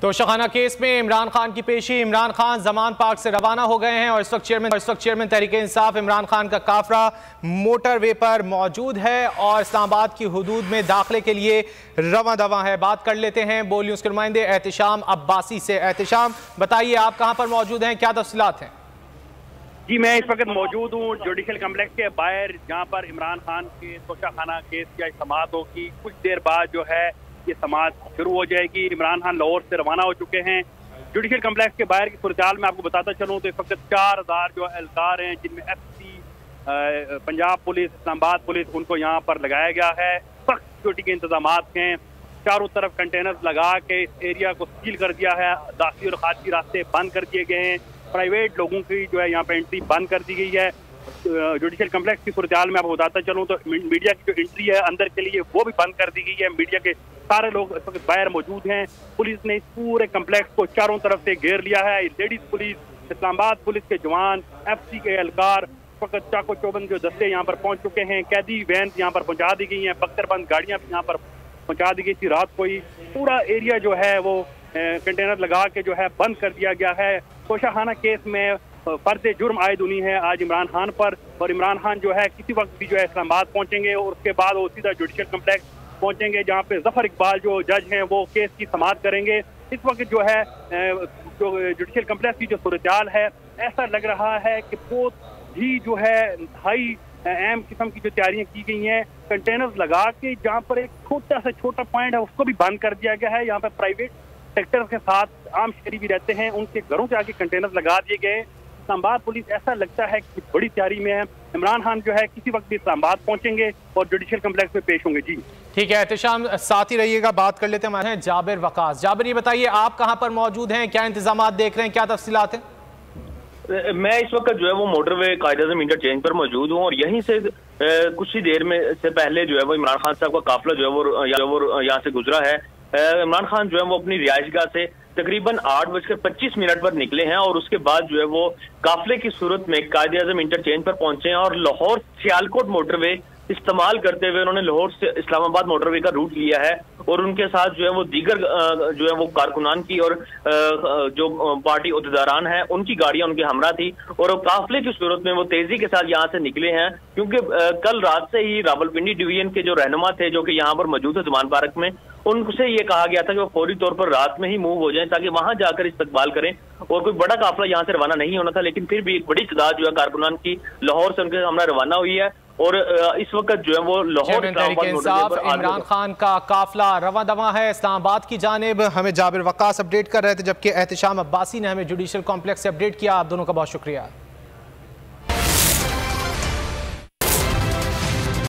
توشہ خانہ کیس میں عمران خان کی پیشی۔ عمران خان زمان پارک سے روانہ ہو گئے ہیں اور اس وقت چیئرمین تحریک انصاف عمران خان کا کافرہ موٹر وے پر موجود ہے اور اسلام آباد کی حدود میں داخلے کے لیے رواں دواں ہے۔ بات کر لیتے ہیں بول نیوز کے نمائندے احتشام عباسی سے۔ احتشام، بتائیے آپ کہاں پر موجود ہیں، کیا تفصیلات ہیں؟ جی، میں اس وقت موجود ہوں جوڈیشل کمپلیکس کے باہر، جہاں پر عمران خان کے توشہ خانہ کیس کی سماعت ہوگی۔ کچھ دیر بعد جو ہے یہ سماعت شروع ہو جائے گی۔ عمران خان لاہور سے روانہ ہو چکے ہیں۔ جوڈیشل کمپلیکس کے باہر کی صورتحال میں آپ کو بتاتا چلوں تو اس وقت 4000 جو اہلکار ہیں، جن میں ایف سی، پنجاب پولیس، اسلام آباد پولیس، ان کو یہاں پر لگایا گیا ہے۔ سخت سیکورٹی کے انتظامات ہیں، چاروں طرف کنٹینرز لگا کے اس ایریا کو سیل کر دیا ہے۔ داخلی اور خارجی راستے بند کر دیے گئے ہیں۔ پرائیویٹ لوگوں کی جو ہے یہاں پہ انٹری بند کر دی گئی ہے۔ جوڈیشل کمپلیکس کی صورتحال میں آپ کو بتاتا چلوں تو میڈیا کی جو انٹری ہے اندر کے لیے وہ بھی بند کر دی گئی ہے۔ میڈیا کے سارے لوگ اس وقت باہر موجود ہیں۔ پولیس نے اس پورے کمپلیکس کو چاروں طرف سے گھیر لیا ہے۔ لیڈیز پولیس، اسلام آباد پولیس کے جوان، ایف سی کے اہلکار، اس وقت چاقو چوبند جو دستے یہاں پر پہنچ چکے ہیں۔ قیدی وینز یہاں پر پہنچا دی گئی ہیں، بختر بند گاڑیاں بھی یہاں پر پہنچا دی گئی تھی رات کو ہی۔ پورا ایریا جو ہے وہ کنٹینر لگا کے جو ہے بند کر دیا گیا ہے۔ توشہ خانہ کیس میں فرد جرم عائد ہونی ہے آج عمران خان پر، اور عمران خان جو ہے کسی وقت بھی جو ہے اسلام آباد پہنچیں گے اور اس کے بعد وہ سیدھا جوڈیشل کمپلیکس پہنچیں گے، جہاں پہ ظفر اقبال جو جج ہیں وہ کیس کی سماعت کریں گے۔ اس وقت جو ہے جو جوڈیشل کمپلیکس کی جو صورتحال ہے، ایسا لگ رہا ہے کہ بہت ہی جو ہے ہائی اہم قسم کی جو تیاریاں کی گئی ہیں۔ کنٹینرز لگا کے جہاں پر ایک چھوٹا سے چھوٹا پوائنٹ ہے اس کو بھی بند کر دیا گیا ہے۔ یہاں پہ پرائیویٹ سیکٹر کے ساتھ عام شہری بھی رہتے ہیں، ان کے گھروں سے آگے کنٹینرز لگا دیے گئے۔ اسلام آباد پولیس ایسا لگتا ہے کہ بڑی تیاری میں ہے۔ عمران خان جو ہے کسی وقت بھی اسلام آباد پہنچیں گے اور جوڈیشل کمپلیکس میں پیش ہوں گے۔ جی ٹھیک ہے احتشام، ساتھ ہی رہیے گا، بات کر لیتے ہیں ہمارے ہیں جابر وقاص۔ جابر، یہ بتائیے آپ کہاں پر موجود ہیں، کیا انتظامات دیکھ رہے ہیں، کیا تفصیلات ہیں؟ میں اس وقت جو ہے وہ موٹر وے قائد اعظم انٹرچینج پر موجود ہوں اور یہیں سے کچھ ہی دیر میں سے پہلے جو ہے وہ عمران خان صاحب کا قافلہ جو ہے وہ یہاں سے گزرا ہے۔ عمران خان جو ہے وہ اپنی رہائش گاہ سے تقریباً 8:25 پر نکلے ہیں اور اس کے بعد جو ہے وہ قافلے کی صورت میں قائد اعظم انٹرچینج پر پہنچے ہیں اور لاہور سیالکوٹ موٹر وے استعمال کرتے ہوئے انہوں نے لاہور سے اسلام آباد موٹر وے کا روٹ لیا ہے اور ان کے ساتھ جو ہے وہ دیگر جو ہے وہ کارکنان کی اور جو پارٹی عہدیداران ہیں ان کی گاڑیاں ان کے ہمراہ تھی اور قافلے کی صورت میں وہ تیزی کے ساتھ یہاں سے نکلے ہیں، کیونکہ کل رات سے ہی راولپنڈی ڈویژن کے جو رہنما تھے جو کہ یہاں پر موجود ہے زمان پارک میں، ان سے یہ کہا گیا تھا کہ وہ فوری طور پر رات میں ہی موو ہو جائیں تاکہ وہاں جا کر استقبال کریں اور کوئی بڑا قافلہ یہاں سے روانہ نہیں ہونا تھا، لیکن پھر بھی ایک بڑی تعداد جو ہے کارکنان کی لاہور سے ان کے ہمراہ روانہ ہوئی ہے اور اس وقت جو ہے وہ لاہور تحریک انصاف عمران خان کا قافلہ رواں دواں ہے اسلام آباد کی جانب۔ ہمیں جابر وقاص اپڈیٹ کر رہے تھے، جبکہ احتشام عباسی نے ہمیں جوڈیشل کمپلیکس سے اپڈیٹ کیا۔ آپ دونوں کا بہت شکریہ۔